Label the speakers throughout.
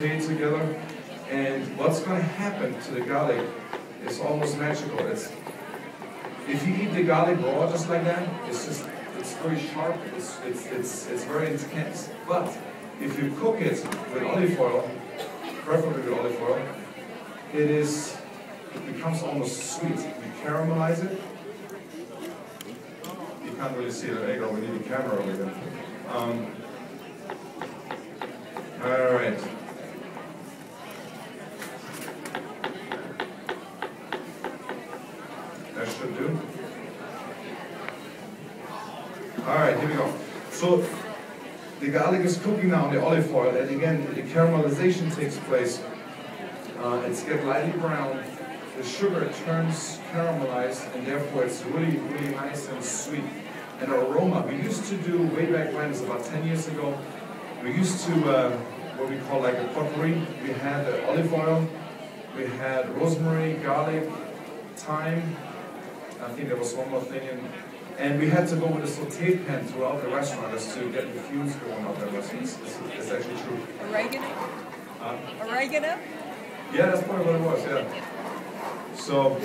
Speaker 1: together, and what's going to happen to the garlic is almost magical. If you eat the garlic raw just like that, it's very sharp, it's very intense. But if you cook it with olive oil, preferably with olive oil, it becomes almost sweet. You caramelize it. You can't really see it. There you go. We need a camera over here. All right. That should do. All right, here we go. So the garlic is cooking now in the olive oil, and again, the caramelization takes place. It's get lightly brown. The sugar turns caramelized, and therefore it's really, really nice and sweet. And the aroma, we used to do way back when, it's about 10 years ago, we used to what we call like a potpourri. We had olive oil, we had rosemary, garlic, thyme. I think there was one more thing in. And we had to go with a saute pan throughout the restaurant just to get the fumes going out there. It's actually true.
Speaker 2: Oregano? Oregano?
Speaker 1: Yeah, that's probably what it was, yeah. So,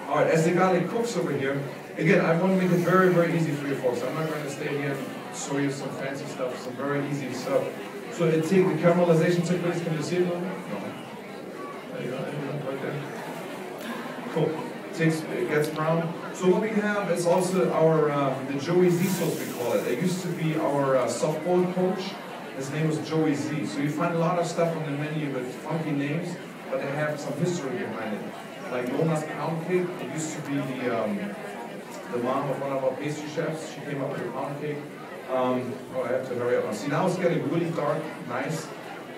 Speaker 1: all right, as the garlic cooks over here, again, I want to make it very, very easy for you folks. I'm not going to stay here and show you some fancy stuff, some very easy stuff. So the caramelization took place. Can you see it a little bit? No. There you go, right there. Cool. It gets brown. So what we have is also our the Joey Z sauce, we call it. It used to be our softball coach. His name was Joey Z. So you find a lot of stuff on the menu with funky names, but they have some history behind it. Like Mona's pound cake. It used to be the mom of one of our pastry chefs. She came up with a pound cake. Oh, I have to hurry up. See, now it's getting really dark, nice.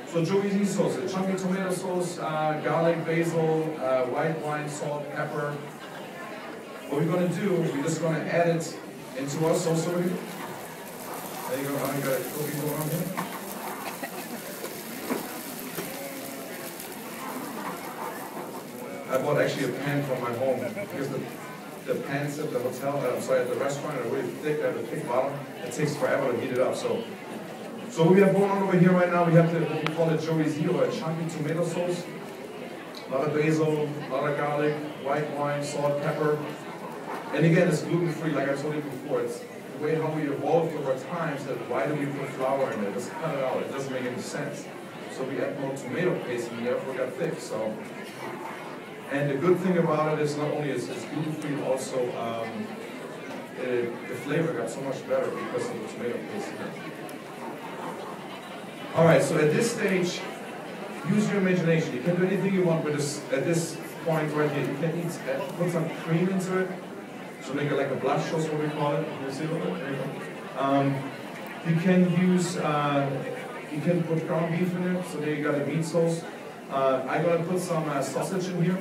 Speaker 1: So Joey Z sauce, a chunky tomato sauce, garlic, basil, white wine, salt, pepper. What we're going to do, we're just going to add it into our sauce over here. There you go, I got it cooking going on here. I bought actually a pan from my home because the pans at the hotel, at the restaurant are really thick. They have a thick bottom. It takes forever to heat it up. So what we have going on over here right now, we have what we call it Joey Z, or a chunky tomato sauce. A lot of basil, a lot of garlic, white wine, salt, pepper. And again, it's gluten-free, like I told you before. It's the way how we evolved over time, that why do we put flour in it? Just cut it out. It doesn't make any sense. So we add more tomato paste and therefore got thick. So, and the good thing about it is not only is it's gluten-free, also the flavor got so much better because of the tomato paste in it. All right, so at this stage, use your imagination. You can do anything you want with this. At this point right here, you can put some cream into it. So make it like a blush sauce, what we call it. You see a little bit? There you go. You can use, you can put ground beef in it. So there you got a meat sauce. I'm gonna put some sausage in here.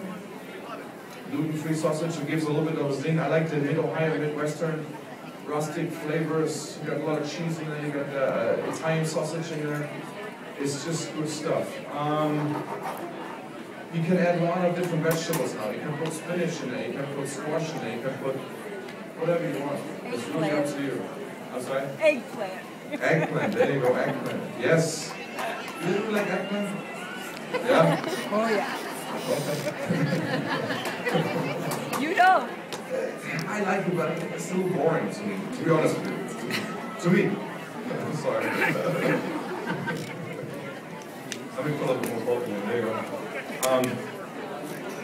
Speaker 1: Gluten-free sausage. It gives a little bit of a zing. I like the mid-Ohio, Midwestern rustic flavors. You got a lot of cheese in there. You got the Italian sausage in there. It's just good stuff. You can add a lot of different vegetables now. You can put spinach in there, you can put squash in there, you can put whatever you want. It's really up to you. I'm sorry?
Speaker 2: Eggplant.
Speaker 1: Eggplant, there you go, eggplant. Yes. You like eggplant? Yeah?
Speaker 2: Oh yeah.
Speaker 1: Okay.
Speaker 2: You don't.
Speaker 1: I like it, but it's a little boring to me, to be honest with you. To me. I'm sorry. Let me put a little bit more coffee in, there you go.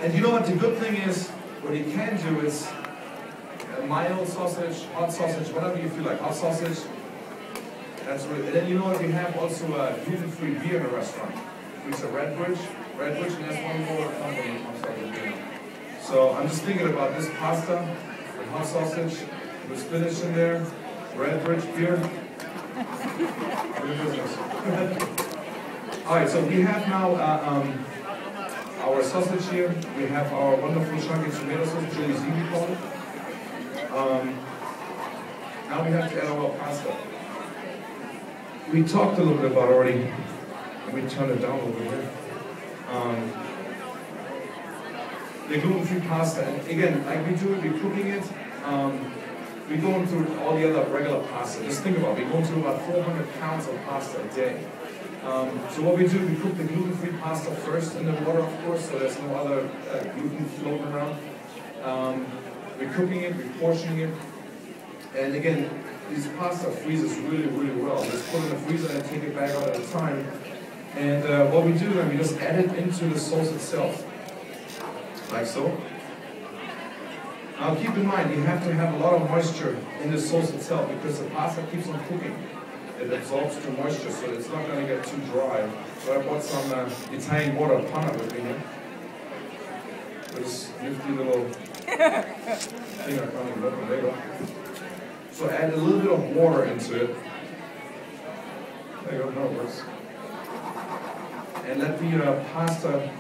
Speaker 1: And you know what the good thing is, what you can do is mild sausage, hot sausage, whatever you feel like, hot sausage. That's really, and then you know what, we have also a gluten-free beer in a restaurant. It's a Redbridge, and there's one more company comes out with beer. So I'm just thinking about this pasta with hot sausage, with spinach in there, Redbridge beer. Good business. All right, so we have now our sausage here. We have our wonderful chunky tomato sauce, Joey Z we call it. Now we have to add our pasta. We talked a little bit about already. Let me turn it down over here. The gluten-free pasta. And again, like we do it, we're cooking it. We're going through all the other regular pasta. Just think about it. We're going through about 400 pounds of pasta a day. So what we do, we cook the gluten-free pasta first in the water, of course, so there's no other gluten floating around. We're cooking it, we're portioning it, and again, this pasta freezes really, really well. Just put it in the freezer and take it back out at a time. And what we do then, we just add it into the sauce itself, like so. Now keep in mind, you have to have a lot of moisture in the sauce itself because the pasta keeps on cooking. It absorbs the moisture, so it's not going to get too dry. So I bought some Italian water panna with me here. This nifty little thing I can't even open later. So add a little bit of water into it. There you go, no, it works. And let the pasta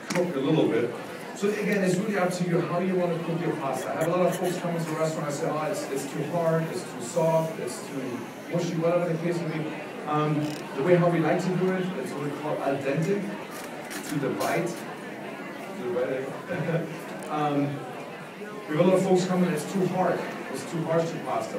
Speaker 1: cook a little bit. So again, it's really up to you how you want to cook your pasta. I have a lot of folks come into the restaurant and say, oh, it's too hard, it's too soft, it's too mushy, whatever the case may be. The way how we like to do it, it's what we call al dente, to the bite. We have a lot of folks coming, it's too hard. It's too harsh to pasta.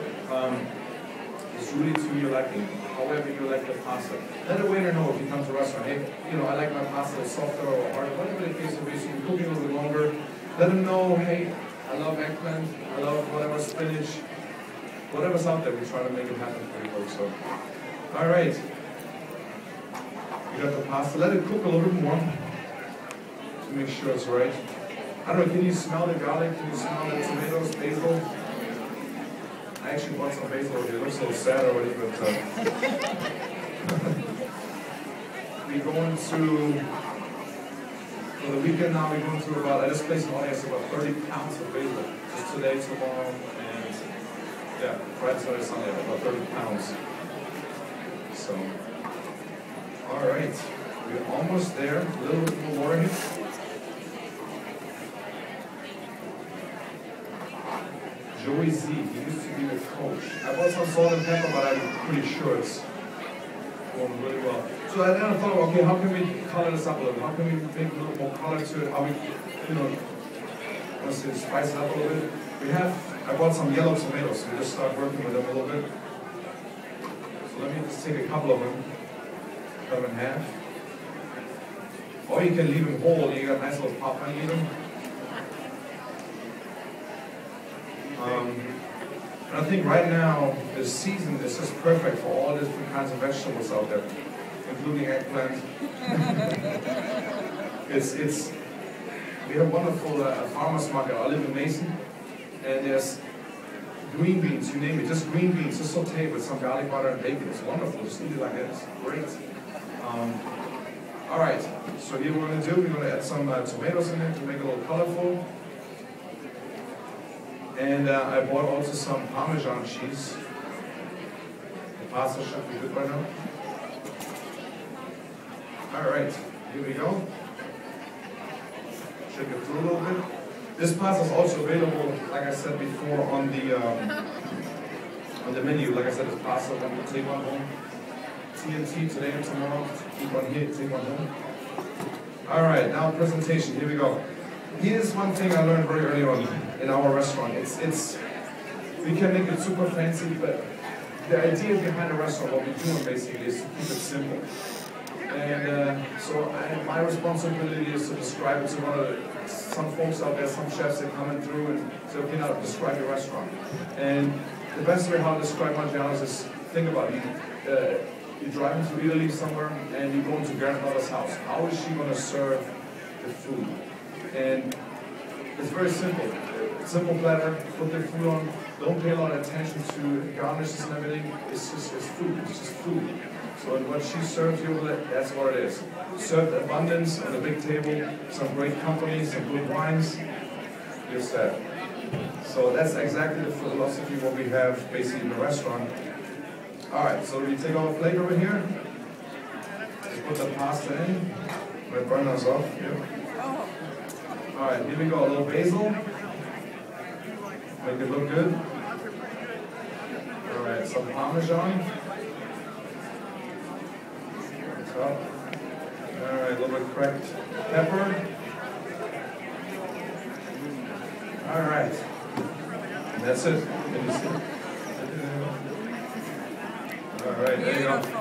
Speaker 1: It's really to your liking, however you like the pasta. Let a waiter know if you come to a restaurant, hey, I like my pasta softer or hard, whatever the case may be, so you're cooking a little bit longer. Let them know, hey, I love eggplant, I love whatever, spinach, whatever's out there, we try to make it happen for you folks. So, all right. You got the pasta, let it cook a little bit more to make sure it's right. I don't know, can you smell the garlic? Can you smell the tomatoes, basil? I actually bought some basil over here. It looks a little sad already, but we're going to, for the weekend now, we're going to about, at this place in August, about 30 pounds of basil. Just today, tomorrow, and yeah, Friday, Saturday, Sunday, about 30 pounds. So, all right, we're almost there. A little bit more water here. Joey Z, he used to be the coach. I bought some salt and pepper, but I'm pretty sure it's going really well. So I then thought, okay, how can we color this up a little bit? How can we make a little more color to it? How we, let's say spice it up a little bit. I bought some yellow tomatoes, so we just start working with them a little bit. So let me just take a couple of them, cut them in half. Or you can leave them whole, you got a nice little pop on them. And I think right now, the season is just perfect for all different kinds of vegetables out there, including eggplant. We have a wonderful farmer's market. I live in Mason, and there's green beans, you name it, just green beans, just sauteed with some garlic butter and bacon. It's wonderful, just eat it like that, it's great. All right, so here we're going to do, we're going to add some tomatoes in it to make it a little colorful. And I bought also some Parmesan cheese. The pasta should be good by now. All right, here we go. Shake it through a little bit. This pasta is also available, like I said before, on the menu. Like I said, it's pasta that we take one home. TNT today and tomorrow. Keep one here, take one home. All right, now presentation. Here we go. Here's one thing I learned very early on in our restaurant. We can make it super fancy, but the idea behind a restaurant, what we're doing basically, is to keep it simple. And so my responsibility is to describe it to some folks out there, some chefs that come in through and say, okay, now describe your restaurant. And the best way how to describe Maggiano's is, think about it. You're driving to Italy somewhere and you go into grandmother's house. How is she going to serve the food? And it's very simple. Simple platter, put the food on, don't pay a lot of attention to garnishes and everything. It's food, it's just food. So what she serves you, that's what it is. Served abundance on a big table, some great company, some good wines, you're set. So that's exactly the philosophy what we have basically in the restaurant. All right, so we take our plate over here, we put the pasta in, my burner's off, yeah. All right, here we go, a little basil. Make it look good. All right, some Parmesan. All right, a little bit cracked pepper. All right, and that's it. All right, there you go.
Speaker 2: Beautiful.